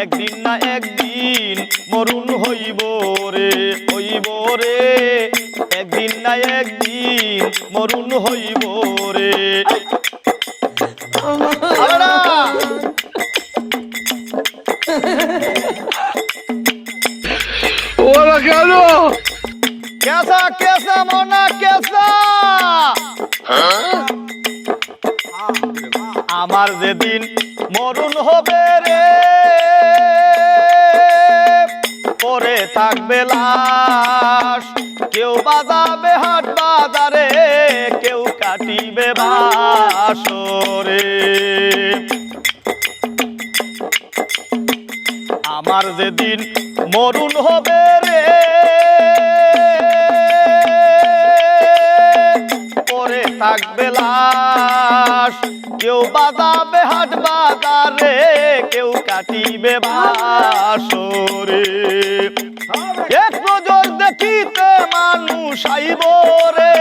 একদিন না একদিন মরুন হইব রে, হইব রে, একদিন না একদিন মরুন হইব রে। ওরা কেন কেসা কেসা মনা কেসা, আমার যেদিন মরুন হবে রে, পরে থাকবে লাশ, কেউ বাজাবে হাট বাজারে, কেউ কাটিবে বাসরে। আমার যেদিন মরুন হবে রে, পরে থাকবে লাশ, কেউ বাজাবে হাট বাজারে, কেউ কাটিবে বাসরে। এক নজর দেখিতে মানুষ আইব রে,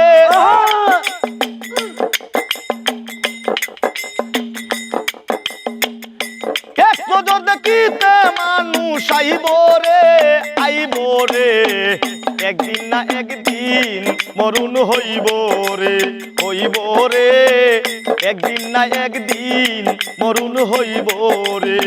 এক নজর দেখিতে মানুষ আইব রে, আইব রে, একদিন না একদিন মরুন হইব রে, হইব রে, একদিন না একদিন মরুন হইব রে।